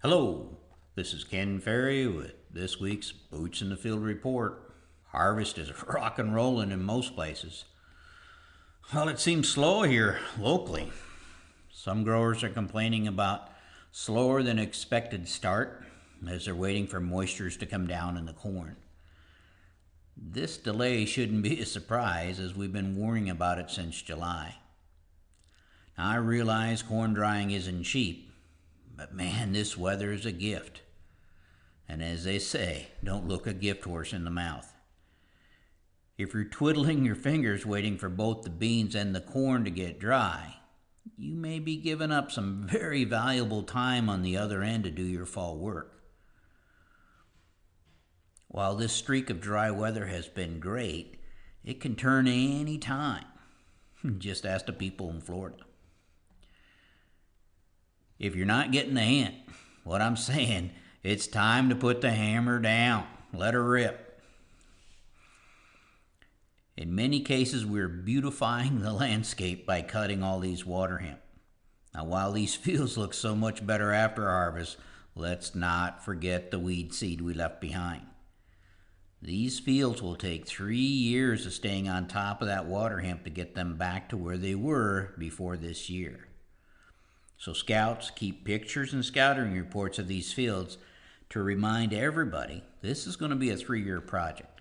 Hello, this is Ken Ferry with this week's Boots in the Field report. Harvest is rock and rolling in most places. Well, it seems slow here locally. Some growers are complaining about slower than expected start as they're waiting for moistures to come down in the corn. This delay shouldn't be a surprise as we've been worrying about it since July. Now, I realize corn drying isn't cheap, but man, this weather is a gift. And as they say, don't look a gift horse in the mouth. If you're twiddling your fingers waiting for both the beans and the corn to get dry, you may be giving up some very valuable time on the other end to do your fall work. While this streak of dry weather has been great, it can turn any time. Just ask the people in Florida. If you're not getting the hint, what I'm saying, it's time to put the hammer down. Let her rip. In many cases, we're beautifying the landscape by cutting all these water hemp. Now, while these fields look so much better after harvest, let's not forget the weed seed we left behind. These fields will take 3 years of staying on top of that water hemp to get them back to where they were before this year. So scouts, keep pictures and scouting reports of these fields to remind everybody this is going to be a 3-year project.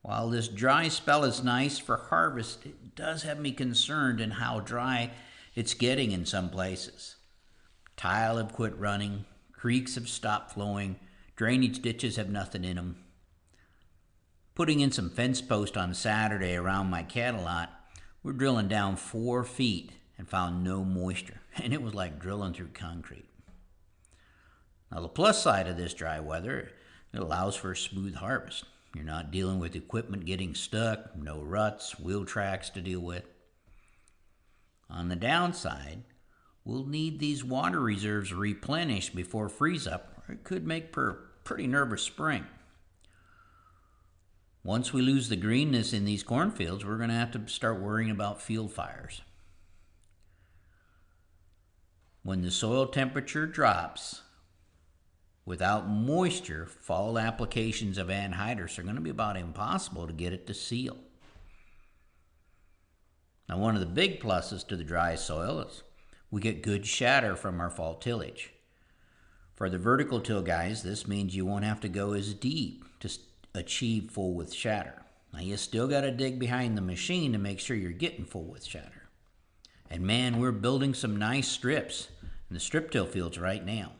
While this dry spell is nice for harvest, it does have me concerned in how dry it's getting in some places. Tile have quit running, creeks have stopped flowing, drainage ditches have nothing in them. Putting in some fence posts on Saturday around my cattle lot, we're drilling down 4 feet and found no moisture, and it was like drilling through concrete. Now, the plus side of this dry weather, it allows for a smooth harvest. You're not dealing with equipment getting stuck, no ruts, wheel tracks to deal with. On the downside, we'll need these water reserves replenished before freeze up, or it could make for a pretty nervous spring. Once we lose the greenness in these cornfields, we're going to have to start worrying about field fires. When the soil temperature drops, without moisture, fall applications of anhydrous are going to be about impossible to get it to seal. Now, one of the big pluses to the dry soil is we get good shatter from our fall tillage. For the vertical till guys, this means you won't have to go as deep to achieve full width shatter. Now, you still got to dig behind the machine to make sure you're getting full width shatter. And man, we're building some nice strips in the strip till fields right now.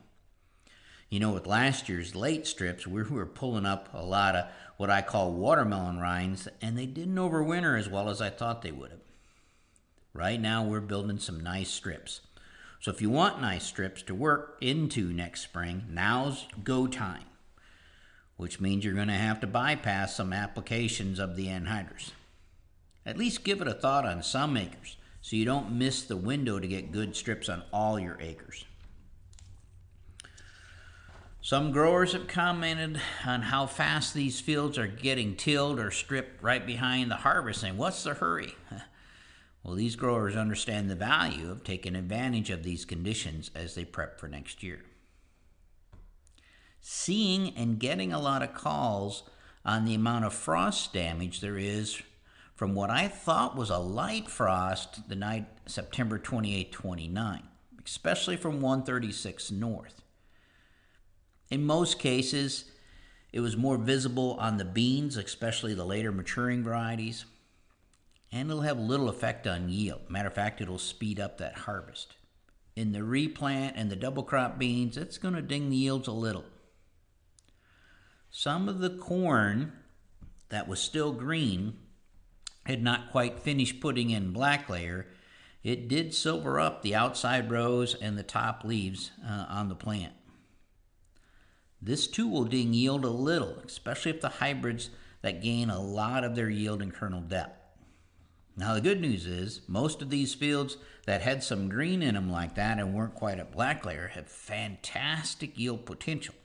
You know, with last year's late strips, we were pulling up a lot of what I call watermelon rinds, and they didn't overwinter as well as I thought they would have. Right now, we're building some nice strips. So if you want nice strips to work into next spring, now's go time, which means you're going to have to bypass some applications of the anhydrous. At least give it a thought on some acres, so you don't miss the window to get good strips on all your acres. Some growers have commented on how fast these fields are getting tilled or stripped right behind the harvest, saying, what's the hurry? Well, these growers understand the value of taking advantage of these conditions as they prep for next year. Seeing and getting a lot of calls on the amount of frost damage there is from what I thought was a light frost the night September 28, 29, especially from 136 north. In most cases, it was more visible on the beans, especially the later maturing varieties, and it'll have little effect on yield. Matter of fact, it'll speed up that harvest. In the replant and the double crop beans, it's going to ding the yields a little. Some of the corn that was still green had not quite finished putting in black layer. It did silver up the outside rows and the top leaves on the plant. This too will ding yield a little, especially if the hybrids that gain a lot of their yield in kernel depth. Now, the good news is most of these fields that had some green in them like that and weren't quite at black layer have fantastic yield potential.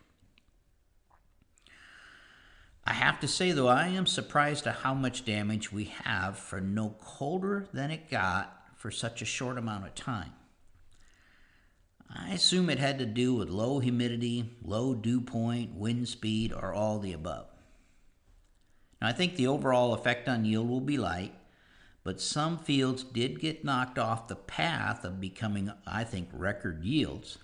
I have to say, though, I am surprised at how much damage we have for no colder than it got for such a short amount of time. I assume it had to do with low humidity, low dew point, wind speed, or all the above. Now, I think the overall effect on yield will be light, but some fields did get knocked off the path of becoming, I think, record yields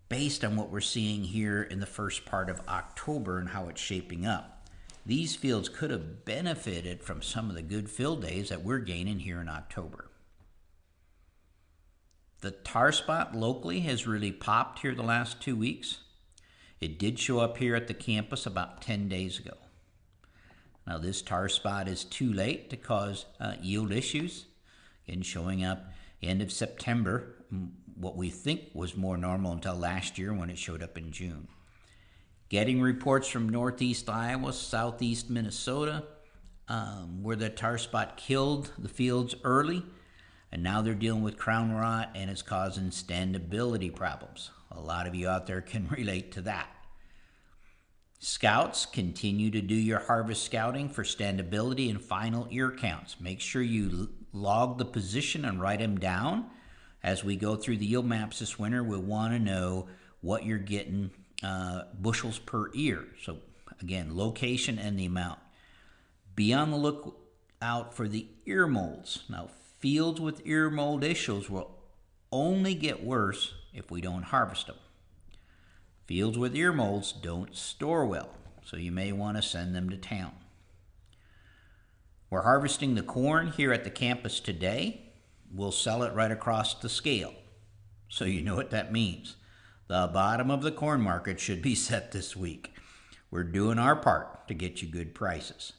based on what we're seeing here in the first part of October and how it's shaping up. These fields could have benefited from some of the good fill days that we're gaining here in October. The tar spot locally has really popped here the last 2 weeks. It did show up here at the campus about 10 days ago. Now this tar spot is too late to cause yield issues. Again, showing up end of September, what we think was more normal until last year when it showed up in June. Getting reports from northeast Iowa, southeast Minnesota, where the tar spot killed the fields early, and now they're dealing with crown rot and it's causing standability problems. A lot of you out there can relate to that. Scouts, continue to do your harvest scouting for standability and final ear counts. Make sure you log the position and write them down. As we go through the yield maps this winter, we'll want to know what you're getting bushels per ear. So again, location and the amount. Be on the lookout for the ear molds. Now, fields with ear mold issues will only get worse if we don't harvest them. Fields with ear molds don't store well, so you may want to send them to town. We're harvesting the corn here at the campus today. We'll sell it right across the scale, so you know what that means. The bottom of the corn market should be set this week. We're doing our part to get you good prices.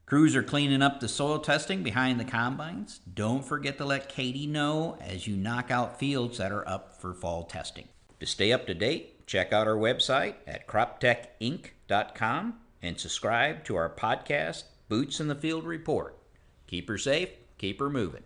Crews are cleaning up the soil testing behind the combines. Don't forget to let Katie know as you knock out fields that are up for fall testing. To stay up to date, check out our website at croptechinc.com and subscribe to our podcast, Boots in the Field Report. Keep her safe, keep her moving.